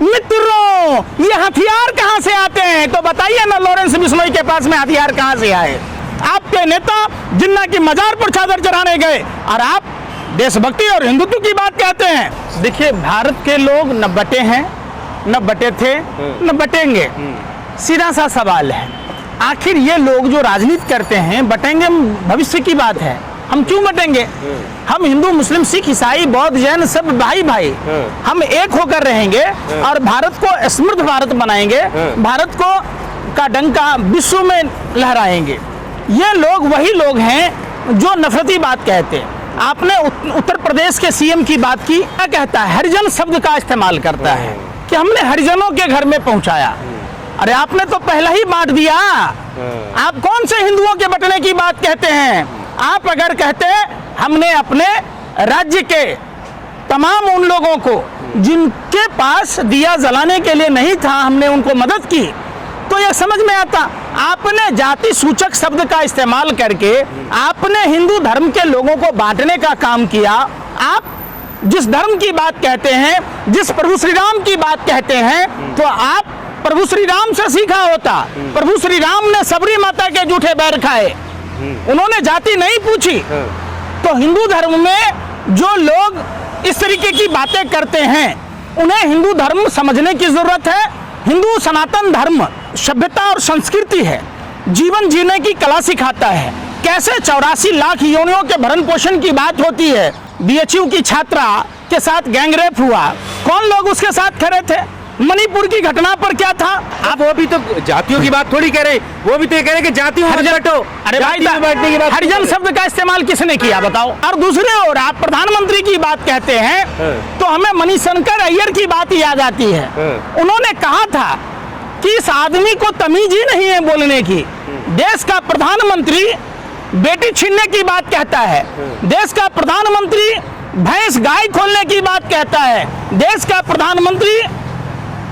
मित्रों, ये हथियार कहां से आते हैं? तो बताइए ना, लॉरेंस बिश्नोई के पास में हथियार कहां से आए? आपके नेता जिन्ना की मजार पर चादर चढ़ाने गए और आप देशभक्ति और हिंदुत्व की बात कहते हैं। देखिए, भारत के लोग न बटे हैं, न बटे थे, न बटेंगे। सीधा सा सवाल है, आखिर ये लोग जो राजनीति करते हैं, बटेंगे भविष्य की बात है, हम क्यों बटेंगे? हम हिंदू, मुस्लिम, सिख, ईसाई, बौद्ध, जैन सब भाई भाई, हम एक होकर रहेंगे और भारत को समृद्ध भारत बनाएंगे, भारत को का डंका विश्व में लहराएंगे। ये लोग वही लोग हैं जो नफरती बात कहते हैं। आपने उत्तर प्रदेश के सीएम की बात की, क्या कहता है? हरिजन शब्द का इस्तेमाल करता है कि हमने हरिजनों के घर में पहुंचाया। अरे आपने तो पहले ही बांट दिया। आप कौन से हिंदुओं के बटने की बात कहते हैं? आप अगर कहते हमने अपने राज्य के तमाम उन लोगों को जिनके पास दिया जलाने के लिए नहीं था, हमने उनको मदद की, तो यह समझ में आता। आपने जाति सूचक शब्द का इस्तेमाल करके आपने हिंदू धर्म के लोगों को बांटने का काम किया। आप जिस धर्म की बात कहते हैं, जिस प्रभु श्री राम की बात कहते हैं, तो आप प्रभु श्री राम से सीखा होता। प्रभु श्री राम ने सबरी माता के जूठे बैर खाए, उन्होंने जाति नहीं पूछी। तो हिंदू धर्म में जो लोग इस तरीके की बातें करते हैं, उन्हें हिंदू धर्म समझने की जरूरत है। हिंदू सनातन धर्म सभ्यता और संस्कृति है, जीवन जीने की कला सिखाता है। कैसे 84 लाख योनियों के भरण पोषण की बात होती है, बीएचयू की छात्रा के साथ गैंगरेप हुआ, कौन लोग उसके साथ खड़े थे? मणिपुर की घटना पर क्या था? आप वो भी तो जातियों की बात थोड़ी कह रहे, वो भी तो कह रहे कि जातियों में बटो। अरे भाई, हरिजन शब्द का इस्तेमाल किसने किया बताओ? और दूसरे ओर आप प्रधानमंत्री की बात कहते हैं तो हमें मणिशंकर अय्यर की बात याद आती है। उन्होंने कहा था कि इस आदमी को तमीज ही नहीं है बोलने की। देश का प्रधानमंत्री बेटी छीनने की बात कहता है, देश का प्रधानमंत्री भैंस गाय खोलने की बात कहता है, देश का प्रधानमंत्री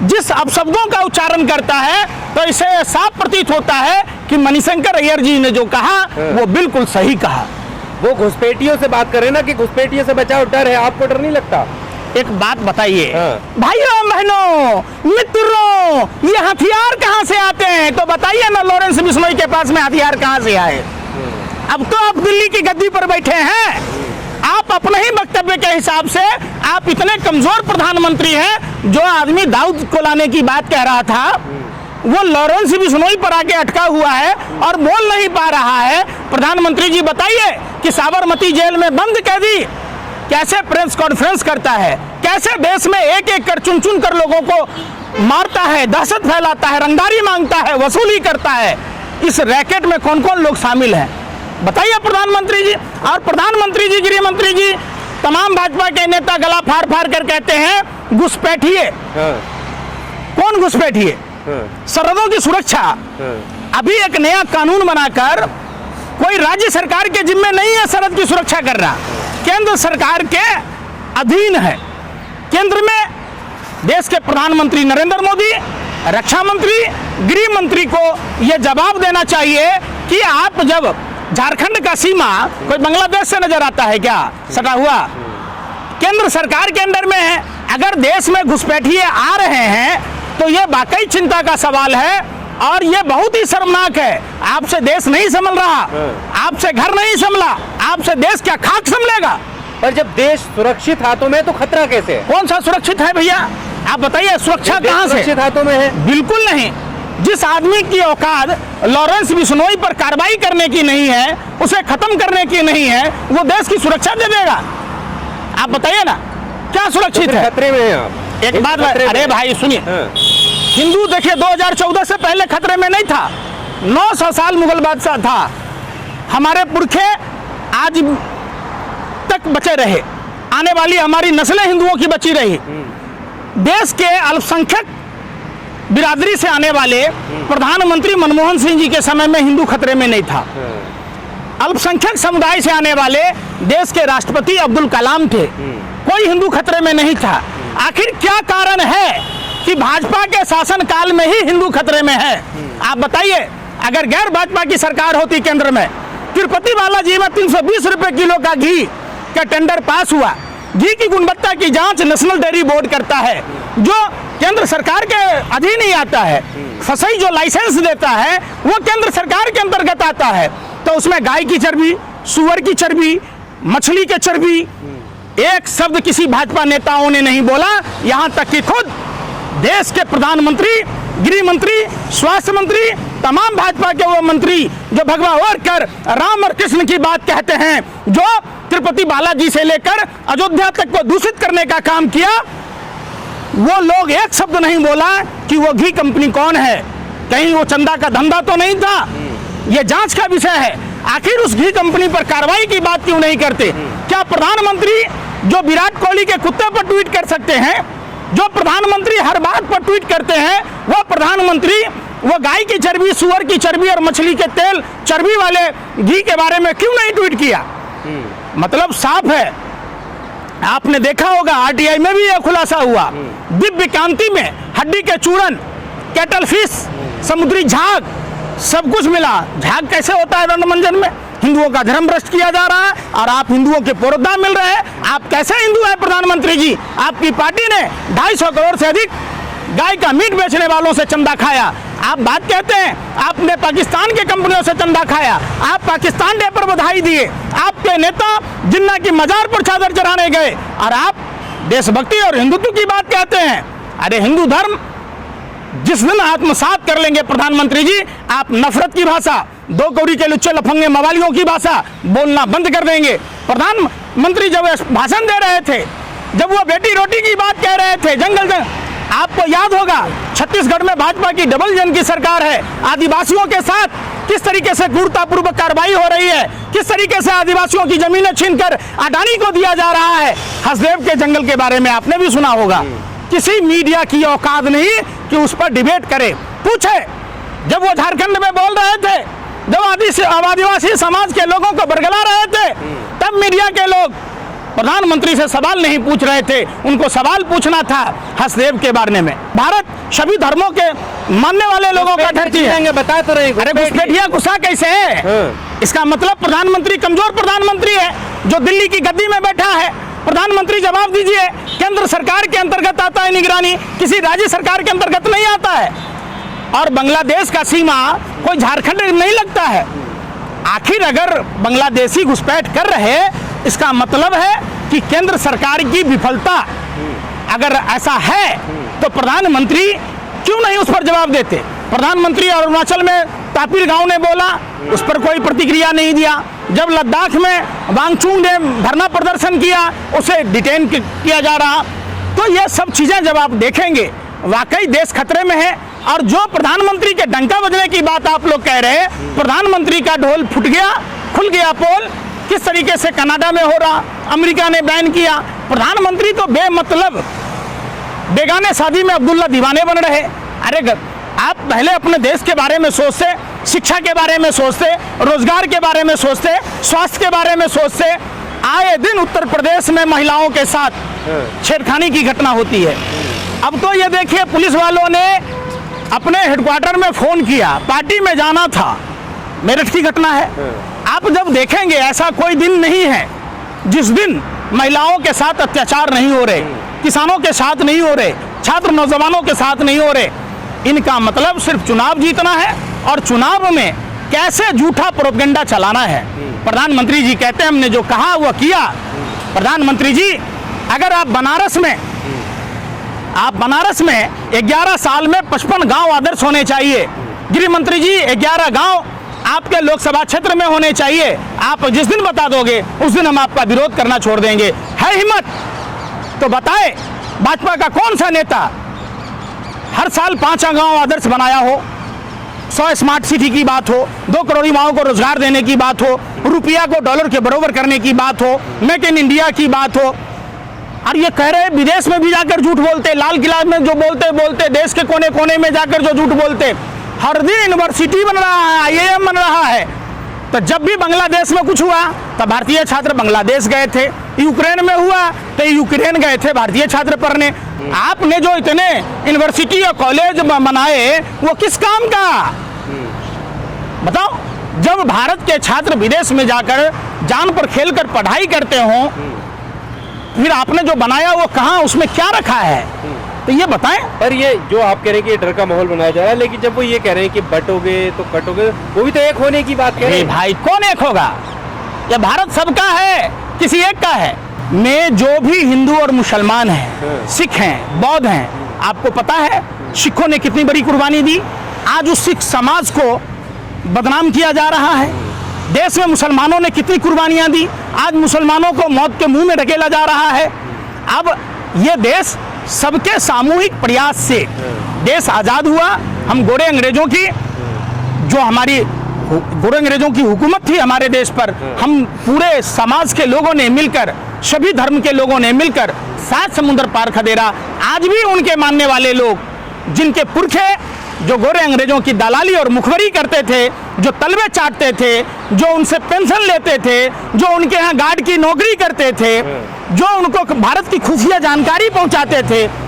जिस अपशब्दों का उच्चारण करता है, तो इसे साफ प्रतीत होता है कि मणिशंकर अय्यर जी ने जो कहा वो बिल्कुल सही कहा। वो घुसपैठियों से बात करें ना कि घुसपैठियों से बचाओ, डर है, आपको डर नहीं लगता? एक बात बताइए भाइयों बहनों मित्रों, ये हथियार कहां से आते हैं? तो बताइए ना, लॉरेंस बिश्नोई के पास में हथियार कहां से आए? अब तो आप दिल्ली की गद्दी पर बैठे हैं, आप अपने ही वक्तव्य के हिसाब से आप इतने कमजोर प्रधानमंत्री हैं। जो आदमी दाऊद को लाने की बात कह रहा था, वो लॉरेंस बिश्नोई पर आके अटका हुआ है और बोल नहीं पा रहा है। प्रधानमंत्री जी बताइए कि साबरमती जेल में बंद कैदी कैसे प्रेस कॉन्फ्रेंस करता है, कैसे देश में एक एक कर चुन चुन कर लोगों को मारता है, दहशत फैलाता है, रंगदारी मांगता है, वसूली करता है। इस रैकेट में कौन कौन लोग शामिल हैं बताइए प्रधानमंत्री जी। और प्रधानमंत्री जी, गृह मंत्री जी, तमाम भाजपा के नेता गला फाड़ फाड़ कर कहते हैं घुसपैठिए। कौन घुसपैठिए? सरहदों की सुरक्षा। अभी एक नया कानून बनाकर कोई राज्य सरकार के जिम्मे नहीं है सरहद की सुरक्षा करना, केंद्र सरकार के अधीन है। केंद्र में देश के प्रधानमंत्री नरेंद्र मोदी, रक्षा मंत्री, गृह मंत्री को यह जवाब देना चाहिए कि आप जब झारखंड का सीमा कोई बांग्लादेश से नजर आता है क्या सटा हुआ? केंद्र सरकार के अंडर में है। अगर देश में घुसपैठिए आ रहे हैं तो ये वाकई चिंता का सवाल है और ये बहुत ही शर्मनाक है। आपसे देश नहीं संभल रहा, आपसे घर नहीं संभला, आपसे देश क्या खाक संभलेगा? पर जब देश सुरक्षित हाथों में तो खतरा कैसे? कौन सा सुरक्षित है भैया? आप बताइए, सुरक्षा कहां से? सुरक्षित हाथों में है? बिल्कुल नहीं। जिस आदमी की औकात लॉरेंस बिश्नोई पर कार्रवाई करने की नहीं है, उसे खत्म करने की नहीं है, वो देश की सुरक्षा दे देगा? आप बताइए ना, क्या सुरक्षित है? खतरे में हैं आप। एक बात, अरे भाई सुनिए, हिंदू देखिए 2014 से पहले खतरे में नहीं था। 900 साल मुगल बादशाह था, हमारे पुरखे आज तक बचे रहे, आने वाली हमारी नस्लें हिंदुओं की बची रही। देश के अल्पसंख्यक बिरादरी से आने वाले प्रधानमंत्री मनमोहन सिंह जी के समय में हिंदू खतरे में नहीं था। अल्पसंख्यक समुदाय से आने वाले देश के राष्ट्रपति अब्दुल कलाम थे, कोई हिंदू खतरे में नहीं था। आखिर क्या कारण है कि भाजपा के शासन काल में ही हिंदू खतरे में है? आप बताइए। अगर गैर भाजपा की सरकार होती केंद्र में, तिरुपति बालाजी में 320 रुपए किलो का घी का टेंडर पास हुआ, घी की गुणवत्ता की जांच नेशनल डेयरी बोर्ड करता है, जो केंद्र सरकार के अधीन ही आता है। फसई जो लाइसेंस देता है वो केंद्र सरकार के अंतर्गत आता है। तो उसमें गाय की चर्बी, सुअर की चर्बी, मछली की चर्बी, एक शब्द किसी भाजपा नेताओं ने नहीं बोला। यहां तक कि खुद देश के प्रधानमंत्री, गृह मंत्री, स्वास्थ्य मंत्री, तमाम भाजपा के वो मंत्री जो भगवा ओढ़ कर राम और कृष्ण की बात कहते हैं, जो तिरुपति बालाजी से लेकर अयोध्या तक को दूषित करने का काम किया, वो लोग एक शब्द नहीं बोला कि वो घी कंपनी कौन है, कहीं वो चंदा का धंधा तो नहीं था। ये जांच का विषय है। आखिर उस घी कंपनी पर कार्रवाई की बात क्यों नहीं करते? क्या प्रधानमंत्री जो विराट कोहली के कुत्ते पर ट्वीट कर सकते हैं, जो प्रधानमंत्री हर बात पर ट्वीट करते हैं, वो प्रधानमंत्री वो गाय की चर्बी, सुअर की चर्बी और मछली के तेल चर्बी वाले घी के बारे में क्यों नहीं ट्वीट किया? मतलब साफ है। आपने देखा होगा आरटीआई में भी यह खुलासा हुआ, दिव्य कांति में हड्डी के चूरन, कैटल फिश, समुद्री झाग, सब कुछ मिला। झाग कैसे होता है रंगमंजन में? हिंदुओं का धर्म भ्रष्ट किया जा रहा है और आप हिंदुओं के पुरोधा मिल रहे हैं। आप कैसे हिंदू हैं प्रधानमंत्री जी? आपकी पार्टी ने 250 करोड़ से अधिक गाय का मीट बेचने वालों से चंदा खाया। आप बात कहते हैं आपने पाकिस्तान के कंपनियों से चंदा खाया, आप पाकिस्तान डे पर बधाई दिए, आपके नेता जिन्ना की मजार पर चादर चढ़ाने गए और आप देशभक्ति और हिंदुत्व की बात कहते हैं। अरे हिंदू धर्म जिस दिन आत्मसात कर लेंगे प्रधानमंत्री जी, आप नफरत की भाषा, दो कौड़ी के लुच्चे लफंगे मवालियों की भाषा बोलना बंद कर देंगे। प्रधानमंत्री जब भाषण दे रहे थे, जब वो बेटी रोटी की बात कह रहे थे, जंगल आपको याद होगा छत्तीसगढ़ में भाजपा की डबल इंजन की सरकार है। आदिवासियों के साथ किस तरीके से क्रूरतापूर्वक कार्रवाई हो रही है, किस तरीके से आदिवासियों की जमीनें छीनकर अडानी को दिया जा रहा है। हसदेव के जंगल के बारे में आपने भी सुना होगा। किसी मीडिया की औकात नहीं कि उस पर डिबेट करे, पूछे। जब वो झारखंड में बोल रहे थे, जब आदिवासी समाज के लोगों को बरगला रहे थे, तब मीडिया के लोग प्रधानमंत्री से सवाल नहीं पूछ रहे थे, उनको सवाल पूछना था हसदेव के बारे में। भारत सभी धर्मों के मानने वाले लोगों का धरती है। बता तो रहे, अरे घुसपैठिया गुस्सा कैसे है? इसका मतलब प्रधानमंत्री कमजोर प्रधानमंत्री है जो दिल्ली की गद्दी में बैठा है। प्रधानमंत्री जवाब दीजिए, केंद्र सरकार के अंतर्गत आता है निगरानी, किसी राज्य सरकार के अंतर्गत नहीं आता है। और बांग्लादेश का सीमा कोई झारखंड नहीं लगता है। आखिर अगर बांग्लादेशी घुसपैठ कर रहे, इसका मतलब है कि केंद्र सरकार की विफलता। अगर ऐसा है तो प्रधानमंत्री क्यों नहीं उस पर जवाब देते? प्रधानमंत्री अरुणाचल में तापिर गांव ने बोला, उस पर कोई प्रतिक्रिया नहीं दिया। जब लद्दाख में वांगचुंग ने धरना प्रदर्शन किया, उसे डिटेन किया जा रहा। तो ये सब चीजें जब आप देखेंगे, वाकई देश खतरे में है। और जो प्रधानमंत्री के डंका बजने की बात आप लोग कह रहे हैं, प्रधानमंत्री का ढोल फूट गया, खुल गया पोल। किस तरीके से कनाडा में हो रहा, अमेरिका ने बैन किया। प्रधानमंत्री तो बेमतलब बेगाने शादी में अब्दुल्ला दीवाने बन रहे। अरे आप पहले अपने देश के बारे में सोचते, शिक्षा के बारे में सोचते, रोजगार के बारे में सोचते, स्वास्थ्य के बारे में सोचते। आए दिन उत्तर प्रदेश में महिलाओं के साथ छेड़खानी की घटना होती है। अब तो ये देखिए, पुलिस वालों ने अपने हेडक्वार्टर में फोन किया, पार्टी में जाना था। मेरठ की घटना है। आप जब देखेंगे, ऐसा कोई दिन नहीं है जिस दिन महिलाओं के साथ अत्याचार नहीं हो रहे, किसानों के साथ नहीं हो रहे, छात्र नौजवानों के साथ नहीं हो रहे। इनका मतलब सिर्फ चुनाव जीतना है और चुनाव में कैसे झूठा प्रोपेगेंडा चलाना है। प्रधानमंत्री जी कहते हैं हमने जो कहा वो किया। प्रधानमंत्री जी, अगर आप बनारस में 11 साल में 55 गांव आदर्श होने चाहिए। गृह मंत्री जी, 11 गांव आपके लोकसभा क्षेत्र में होने चाहिए। आप जिस दिन बता दोगे उस दिन हम आपका विरोध करना छोड़ देंगे। है हिम्मत तो बताए, भाजपा का कौन सा नेता हर साल 5 गांव आदर्श बनाया हो, 100 स्मार्ट सिटी की बात हो, 2 करोड़ युवाओं को रोजगार देने की बात हो, रुपया को डॉलर के बराबर करने की बात हो, मेक इन इंडिया की बात हो। और ये कह रहे विदेश में भी जाकर झूठ बोलते, लाल किला में जो बोलते, देश के कोने कोने में जाकर जो झूठ बोलते। हर दिन यूनिवर्सिटी बन रहा है, IIM बन रहा है। तो जब भी बांग्लादेश में कुछ हुआ तब भारतीय छात्र बांग्लादेश गए थे, यूक्रेन में हुआ तो यूक्रेन गए थे भारतीय छात्र पढ़ने। आपने जो इतने यूनिवर्सिटी और कॉलेज बनाए वो किस काम का? बताओ। जब भारत के छात्र विदेश में जाकर जान पर खेलकर पढ़ाई करते हो फिर आपने जो बनाया वो कहाँ, उसमें क्या रखा है, तो ये बताएं। पर ये जो आप कह रहे हैं कि ये डर का माहौल बनाया जा रहा है, लेकिन जब वो ये कह रहे हैं कि बटोगे तो कटोगे, वो भी तो एक होने की बात कह रहे अरे हैं। भाई कौन एक होगा, ये भारत सबका है, किसी एक का है। में जो भी हिंदू और मुसलमान हैं, सिख हैं, बौद्ध हैं, आपको पता है सिखों ने कितनी बड़ी कुर्बानी दी। आज उस सिख समाज को बदनाम किया जा रहा है। देश में मुसलमानों ने कितनी कुर्बानियां दी, आज मुसलमानों को मौत के मुंह में ढकेला जा रहा है। अब ये देश सबके सामूहिक प्रयास से देश आज़ाद हुआ। हम गोरे अंग्रेजों की जो हमारी गोरे अंग्रेजों की हुकूमत थी हमारे देश पर, हम पूरे समाज के लोगों ने मिलकर, सभी धर्म के लोगों ने मिलकर 7 समुंदर पार खदेड़ा। आज भी उनके मानने वाले लोग, जिनके पुरखे जो गोरे अंग्रेजों की दलाली और मुखबरी करते थे, जो तलबे चाटते थे, जो उनसे पेंशन लेते थे, जो उनके यहाँ गार्ड की नौकरी करते थे, जो उनको भारत की खुफिया जानकारी पहुंचाते थे,